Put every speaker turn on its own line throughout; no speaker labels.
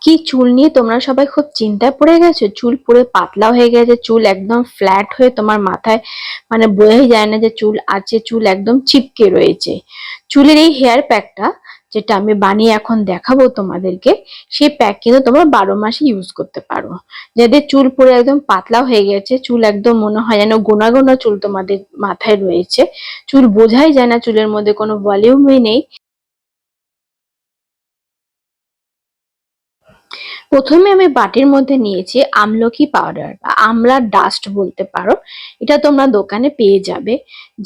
কি চুল নিয়ে তোমরা সবাই খুব চিন্তায় পড়ে গেছো? চুল পুরো পাতলা হয়ে গেছে, চুল একদম ফ্ল্যাট হয়ে তোমার মাথায় মানে বোঝাই যায় না যে চুল আছে, চুল একদম চিপকে রয়েছে। চুলের এই হেয়ার প্যাকটা যেটা আমি বানিয়ে এখন দেখাবো তোমাদেরকে, সেই প্যাক কিন্তু তোমরা 12 মাসই ইউজ করতে পারো। যাদের চুল পুরো একদম পাতলা হয়ে গেছে, চুল একদম মনে হয় যেন গোনা গোনা চুল তোমাদের মাথায় রয়েছে, চুল বোঝাই যায় না, চুলের মধ্যে কোনো ভলিউমই নেই। প্রথমে আমি বাটির মধ্যে নিয়েছি আমলকি পাউডার বা আমলার ডাস্ট বলতে পারো। এটা তোমরা দোকানে পেয়ে যাবে,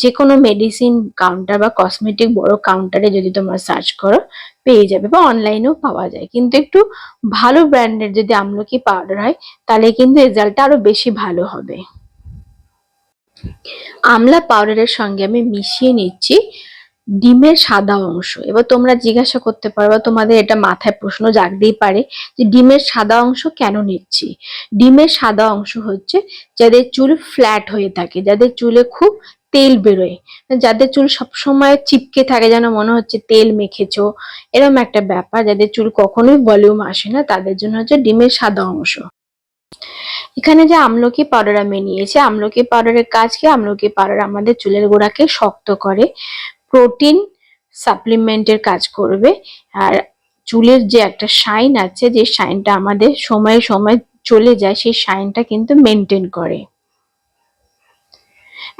যে কোনো মেডিসিন কাউন্টার বা কসমেটিক বড় কাউন্টারে যদি তোমরা সার্চ করো পেয়ে যাবে, বা অনলাইনেও পাওয়া যায়। কিন্তু একটু ভালো ব্র্যান্ডের যদি আমলকি পাউডার হয় তাহলে কিন্তু রেজাল্টটা আরো বেশি ভালো হবে। আমলা পাউডারের সঙ্গে আমি মিশিয়ে নিচ্ছি ডিমের সাদা অংশ। এবার তোমরা জিজ্ঞাসা করতে পারো, তোমাদের এটা মাথায় প্রশ্ন জাগতেই পারে যে ডিমের সাদা অংশ কেন নিচ্ছি। ডিমের সাদা অংশ হচ্ছে যাদের চুল ফ্ল্যাট হয়ে থাকে, যাদের চুলে খুব তেল বেরোয়, যাদের চুল সবসময় চিপকে থাকে যেন মনে হচ্ছে তেল মেখেছো, এরকম একটা ব্যাপার, যাদের চুল কখনোই ভলিউম আসে না, তাদের জন্য হচ্ছে ডিমের সাদা অংশ। এখানে যে আমলকি পাউডার আমি নিয়েছি, আমলকি পাউডারের কাজ কি? আমলকি পাউডার আমাদের চুলের গোড়াকে শক্ত করে, প্রোটিন সাপ্লিমেন্টের কাজ করবে, আর চুলের যে একটা শাইন আছে, যে শাইনটা আমাদের সময়ে সময় চলে যায়, সেই শাইনটা কিন্তু মেনটেন করে।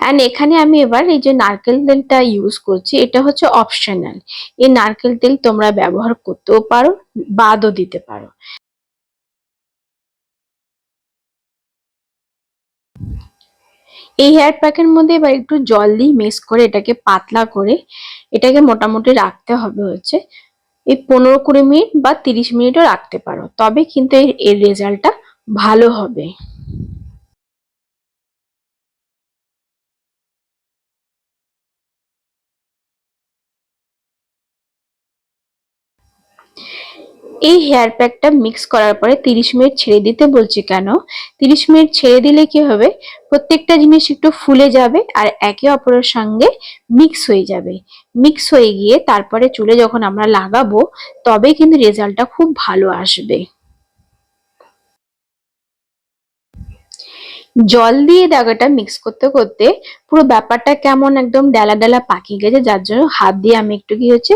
অ্যান্ড এখানে আমি এবার এই যে নারকেল তেলটা ইউজ করছি, এটা হচ্ছে অপশনাল। এই নারকেল তেল তোমরা ব্যবহার করতেও পারো, বাদও দিতে পারো। এই হেয়ার প্যাকের মধ্যে এবার একটু জল দিয়ে মিক্স করে এটাকে পাতলা করে এটাকে মোটামুটি রাখতে হবে হচ্ছে এই 15-20 মিনিট বা 30 মিনিটও রাখতে পারো, তবে কিন্তু এর রেজাল্টটা ভালো হবে। এই হেয়ার প্যাকটা মিক্স করার পরে 30 মিনিট ছেড়ে দিতে বলছি কেন? 30 মিনিট ছেড়ে দিলে কি হবে, প্রত্যেকটা জিনিস একটু ফুলে যাবে আর একে অপরের সঙ্গে মিক্স হয়ে যাবে। মিক্স হয়ে গিয়ে তারপরে চুলে যখন আমরা লাগাবো তবে কিন্তু রেজাল্টটা খুব ভালো আসবে। জল দিয়ে দাগাটা মিক্স করতে করতে পুরো ব্যাপারটা কেমন একদম ডেলা ডেলা পাকিয়ে গেছে, যার জন্য হাত দিয়ে আমি একটু কি হচ্ছে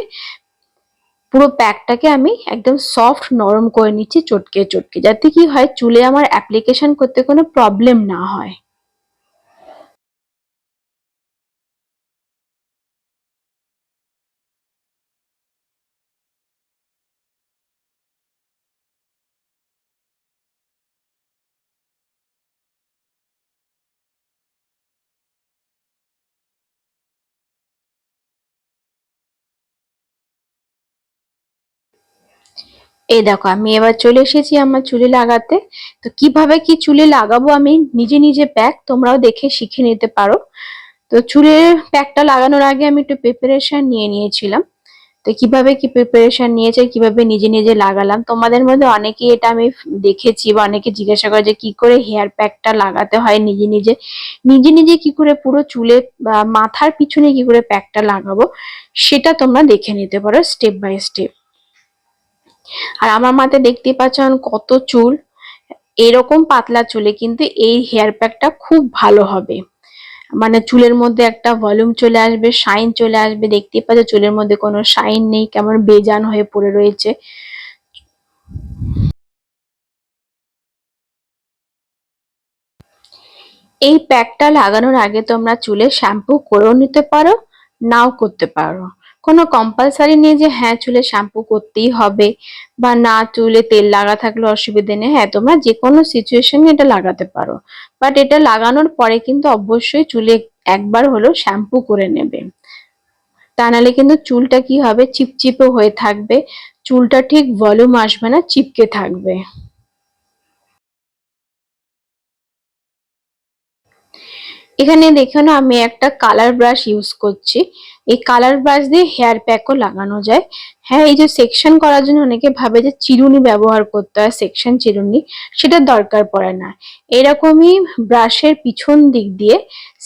পুরো প্যাকটাকে আমি একদম সফট নরম করে নিচ্ছি চটকে চটকে, যাতে কি হয় চুলে আমার অ্যাপ্লিকেশন করতে কোনো প্রবলেম না হয়। এই দেখো আমি এবার চলে এসেছি আমার চুলে লাগাতে। তো কিভাবে কি চুলে লাগাবো আমি নিজে নিজে প্যাক তোমরাও দেখে শিখে নিতে পারো। তো চুলে প্যাকটা লাগানোর আগে আমি একটু প্রিপারেশন নিয়ে নিয়েছিলাম। তো কিভাবে কি প্রিপারেশন নিয়েছে, কিভাবে নিজে নিজে লাগালাম, তোমাদের মধ্যে অনেকেই এটা আমি দেখেছি বা অনেকে জিজ্ঞাসা করে যে কি করে হেয়ার প্যাকটা লাগাতে হয় নিজে নিজে, নিজে নিজে কি করে পুরো চুলে বা মাথার পিছনে কি করে প্যাকটা লাগাবো, সেটা তোমরা দেখে নিতে পারো স্টেপ বাই স্টেপ। আর আমার মাথায় দেখতেই পাচ্ছেন কত চুল, এরকম পাতলা চুলে কিন্তু এই হেয়ার প্যাকটা খুব ভালো হবে। মানে চুলের মধ্যে একটা ভলিউম চলে আসবে, শাইন চলে আসবে, দেখতেই পাচ্ছ চুলের মধ্যে কোনো শাইন নেই, কেমন বেজান হয়ে পড়ে রয়েছে। এই প্যাকটা লাগানোর আগে তোমরা চুলে শ্যাম্পু করেও নিতে পারো, নাও করতে পারো। কোনো কম্পালসারি নেই যে হ্যাঁ চুলে শ্যাম্পু করতেই হবে, বা না চুলে তেল লাগা থাকলে অসুবিধে নেই, হ্যাঁ তোমরা যে কোনো সিচুয়েশনে এটা লাগাতে পারো। বাট এটা লাগানোর পরে কিন্তু অবশ্যই চুলে একবার হলেও শ্যাম্পু করে নেবে, তা নাহলে কিন্তু চুলটা কি হবে চিপচিপে হয়ে থাকবে, চুলটা ঠিক ভলিউম আসবে না, চিপকে থাকবে। এখানে দেখো না আমি একটা কালার ব্রাশ ইউজ করছি, এই কালার ব্রাশ দিয়ে হেয়ার প্যাকও লাগানো যায়। হ্যাঁ এই যে সেকশন করার জন্য অনেকে ভাবে যে চিরুনি ব্যবহার করতে হয়, সেকশন চিরুনি, সেটা দরকার পড়ে না। এরকমই ব্রাশের পিছন দিক দিয়ে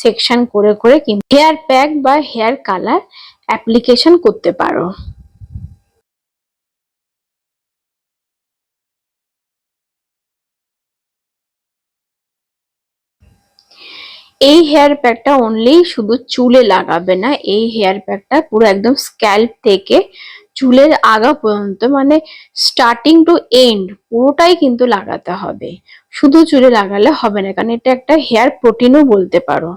সেকশন করে করে কিন্তু হেয়ার প্যাক বা হেয়ার কালার অ্যাপ্লিকেশন করতে পারো। এই হেয়ার প্যাকটা অনলি শুধু চুলে লাগাবে না, এই হেয়ার প্যাকটা পুরো একদম স্ক্যাল্প থেকে চুলের আগা পর্যন্ত, মানে স্টার্টিং টু এন্ড পুরোটাই কিন্তু লাগাতে হবে। শুধু চুলে লাগালে হবে না, কারণ এটা একটা হেয়ার প্রোটিনও বলতে পারো।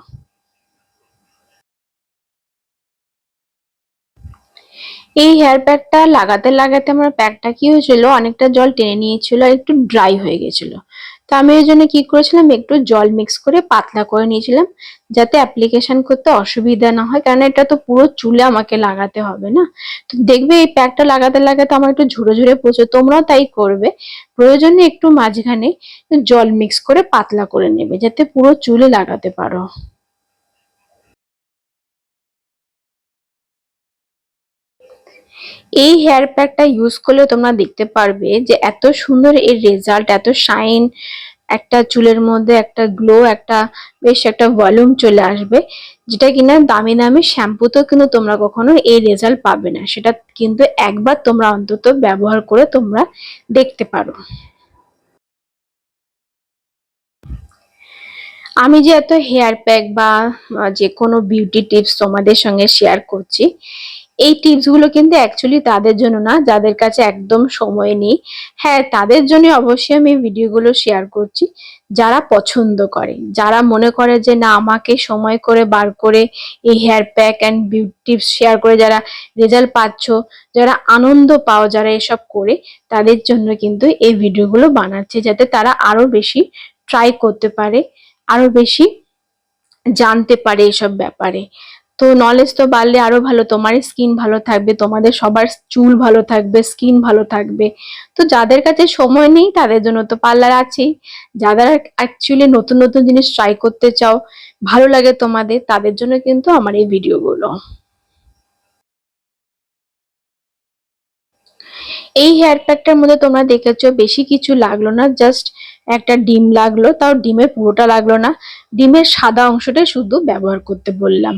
এই হেয়ার প্যাকটা লাগাতে লাগাতে আমার প্যাকটা কি হয়েছিল, অনেকটা জল টেনে নিয়েছিল আর একটু ড্রাই হয়ে গেছিল। তো আমি ওই জন্য কি করেছিলাম, একটু জল মিক্স করে পাতলা করে নিয়েছিলাম, যাতে অ্যাপ্লিকেশন করতে অসুবিধা না হয়, কারণ এটা তো পুরো চুলে আমাকে লাগাতে হবে না। তো দেখবে এই প্যাকটা লাগাতে লাগাতে আমার একটু ঝুরে ঝুরে পড়ছে, তোমরাও তাই করবে। প্রয়োজনে একটু মাঝখানে জল মিক্স করে পাতলা করে নেবে, যাতে পুরো চুলে লাগাতে পারো। এই হেয়ার প্যাকটা ইউজ করলে তোমরা দেখতে পারবে যে এত সুন্দর এর রেজাল্ট, এত শাইন, একটা চুলের মধ্যে একটা গ্লো, একটা বেশ একটা ভলিউম চলে আসবে, যেটা কিনা দামি দামি শ্যাম্পুতেও কিন্তু তোমরা কখনো এই রেজাল্ট পাবে না। সেটা কিন্তু একবার তোমরা অন্তত ব্যবহার করে তোমরা দেখতে পারো। আমি যে এত হেয়ার প্যাক বা যে কোনো বিউটি টিপস তোমাদের সঙ্গে শেয়ার করছি, এই টিপস গুলো কিন্তু অ্যাকচুয়ালি তাদের জন্য না যাদের কাছে একদম সময় নেই। হ্যাঁ, তাদের জন্য অবশ্যই আমি ভিডিওগুলো শেয়ার করছি। যারা পছন্দ করে, যারা মনে করে যে না আমাকে সময় করে বার করে এই hair pack and beauty tips share করে যারা রেজাল্ট পাচ্ছ, যারা আনন্দ পাও যারা এসব করে, তাদের জন্য কিন্তু এই ভিডিওগুলো বানাচ্ছি, যাতে তারা আরো বেশি ট্রাই করতে পারে, আরো বেশি জানতে পারে এসব ব্যাপারে। তো নলেজ তো বাড়লে আরো ভালো, তোমার স্কিন ভালো থাকবে, তোমাদের সবার চুল ভালো থাকবে, স্কিন ভালো থাকবে। তো যাদের কাছে সময় নেই তাদের জন্য তো পার্লার আছেই। যারা অ্যাকচুয়ালি নতুন নতুন জিনিস ট্রাই করতে চাও, ভালো লাগে তোমাদের, তাদের জন্য কিন্তু আমার এই ভিডিওগুলো। এই হেয়ার প্যাকটার মধ্যে তোমরা দেখেছো বেশি কিছু লাগলো না, জাস্ট একটা ডিম লাগলো, তাও ডিমের পুরোটা লাগলো না, ডিমের সাদা অংশটাই শুধু ব্যবহার করতে বললাম।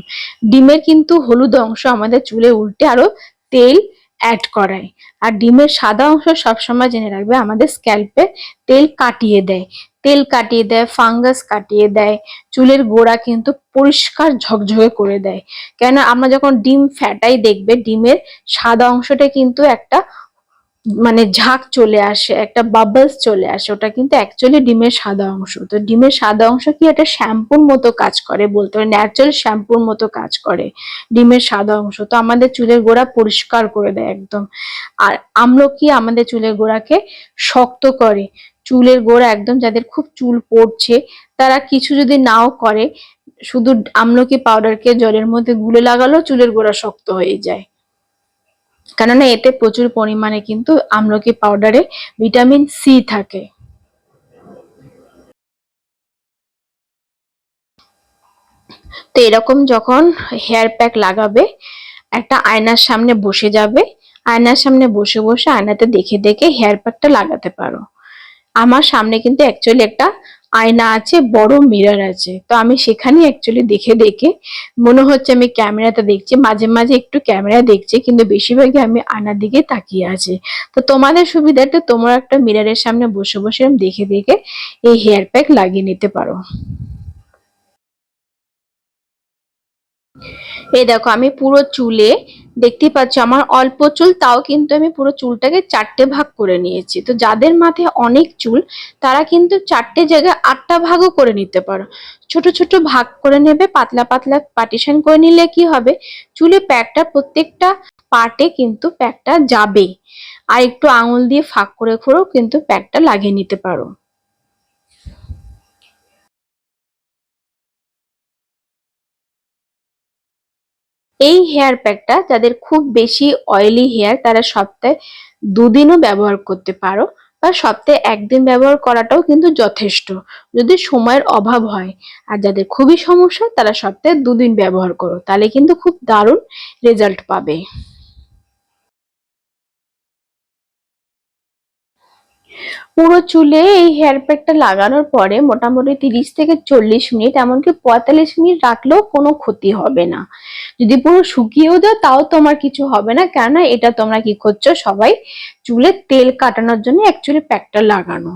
ডিমের কিন্তু হলুদ অংশ আমাদের চুলে উল্টে আরো তেল অ্যাড করায়, আর ডিমের সাদা অংশ সবসময় জেনে রাখবে আমাদের স্ক্যাল্পে তেল কাটিয়ে দেয়, তেল কাটিয়ে দেয়, ফাঙ্গাস কাটিয়ে দেয়, চুলের গোড়া কিন্তু পরিষ্কার ঝকঝকে করে দেয়। কেন আমরা যখন ডিম ফ্যাটাই দেখবে ডিমের সাদা অংশটা কিন্তু একটা মানে ঝাঁক চলে আসে, একটা বাবলস চলে আসে, ওটা কিন্তু অ্যাকচুয়ালি ডিমের সাদা অংশ। তো ডিমের সাদা অংশ কি একটা শ্যাম্পুর মতো কাজ করে, বলতে পারে ন্যাচারাল শ্যাম্পুর মতো কাজ করে ডিমের সাদা অংশ। তো আমাদের চুলের গোড়া পরিষ্কার করে দেয় একদম। আর আমলকি আমাদের চুলের গোড়াকে শক্ত করে, চুলের গোড়া একদম যাদের খুব চুল পড়ছে, তারা কিছু যদি নাও করে, শুধু আমলকি পাউডারকে জলের মধ্যে গুলে লাগালেও চুলের গোড়া শক্ত হয়ে যায়, কেননা এতে প্রচুর পরিমাণে কিন্তু আমলকি পাউডারে ভিটামিন সি থাকে। তো এরকম যখন হেয়ার প্যাক লাগাবে, একটা আয়নার সামনে বসে যাবে, আয়নার সামনে বসে বসে আয়নাতে দেখে দেখে হেয়ার প্যাকটা লাগাতে পারো। আমার সামনে কিন্তু অ্যাকচুয়ালি একটা আয়না আছে, বড় মিরর আছে, তো আমি সেখানে অ্যাকচুয়ালি দেখে দেখে মনে হচ্ছে আমি ক্যামেরাতে দেখছি, মাঝে মাঝে একটু ক্যামেরা দেখছি, কিন্তু বেশিরভাগই আমি আয়নার দিকে তাকিয়ে আছি। তো তোমাদের সুবিধার্থে তোমরা একটা মিররের সামনে বসে বসে দেখে দেখে এই হেয়ার প্যাক লাগিয়ে নিতে পারো। এই দেখো আমি পুরো চুলে, দেখতেই পাচ্ছ আমার অল্প চুল, তাও কিন্তু আমি পুরো চুলটাকে চারটে ভাগ করে নিয়েছি। তো যাদের মাথায় অনেক চুল, তারা কিন্তু চারটে জায়গায় আটটা ভাগও করে নিতে পারো। ছোট ছোট ভাগ করে নেবে, পাতলা পাতলা পার্টিশন করে নিলে কি হবে, চুলে প্যাকটা প্রত্যেকটা পার্টে কিন্তু প্যাকটা যাবে। আর একটু আঙুল দিয়ে ফাঁক করে করেও কিন্তু প্যাকটা লাগিয়ে নিতে পারো। এই হেয়ার প্যাকটা যাদের খুব বেশি অয়েলি হেয়ার, তারা সপ্তাহে দুদিনও ব্যবহার করতে পারো, বা সপ্তাহে একদিন ব্যবহার করাটাও কিন্তু যথেষ্ট যদি সময়ের অভাব হয়। আর যাদের খুবই সমস্যা তারা সপ্তাহে দুদিন ব্যবহার করো, তাহলে কিন্তু খুব দারুণ রেজাল্ট পাবে। পুরো চুলে এই হেয়ার প্যাকটা লাগানোর পরে মোটামুটি 30 থেকে 40 মিনিট, এমনকি 45 মিনিট রাখলেও কোনো ক্ষতি হবে না। যদি পুরো শুকিয়েও দাও তাও তোমার কিছু হবে না, কেননা এটা তোমরা কি করছো সবাই, চুলে তেল কাটানোর জন্য অ্যাকচুয়ালি প্যাকটা লাগানো।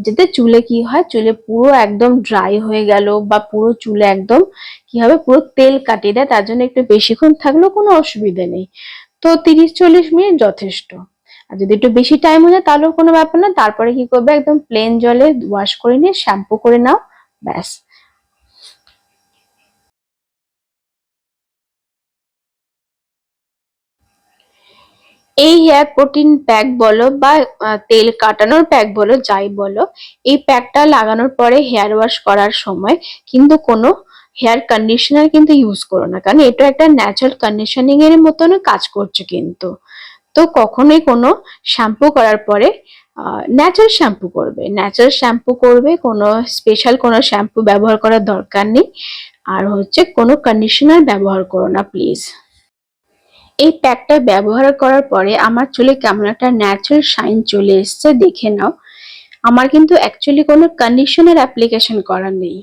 যাতে চুলে কি হয়, চুলে পুরো একদম ড্রাই হয়ে গেল বা পুরো চুলে একদম কি হবে, পুরো তেল কাটিয়ে দেয়, তার জন্য একটু বেশিক্ষণ থাকলেও কোনো অসুবিধা নেই। তো 30-40 মিনিট যথেষ্ট। আর যদি একটু বেশি টাইম হয়ে যায় তাহলেও কোনো ব্যাপার না, তারপরে কি করবে, একদম প্লেন জলে ওয়াশ করে নিয়ে শ্যাম্পু করে নাও, ব্যাস। এই হেয়ার প্রোটিন প্যাক বলো বা তেল কাটানোর প্যাক বলো, যাই বলো, এই প্যাকটা লাগানোর পরে হেয়ার ওয়াশ করার সময় কিন্তু কোনো হেয়ার কন্ডিশনার কিন্তু ইউজ করো না, কারণ এটা একটা ন্যাচারাল কন্ডিশনিং এর মতন কাজ করছে কিন্তু। তো কখনোই কোনো শ্যাম্পু করার পরে ন্যাচারাল শ্যাম্পু করবে, ন্যাচারাল শ্যাম্পু করবে, কোনো স্পেশাল কোনো শ্যাম্পু ব্যবহার করার দরকার নেই। আর হচ্ছে কোনো কন্ডিশনার ব্যবহার করো না প্লিজ। এই প্যাকটা ব্যবহার করার পরে আমার চুলে কেমন একটা ন্যাচারাল শাইন চলে এসছে, দেখে নাও। আমার কিন্তু অ্যাকচুয়ালি কোনো কন্ডিশনার অ্যাপ্লিকেশন করা নেই।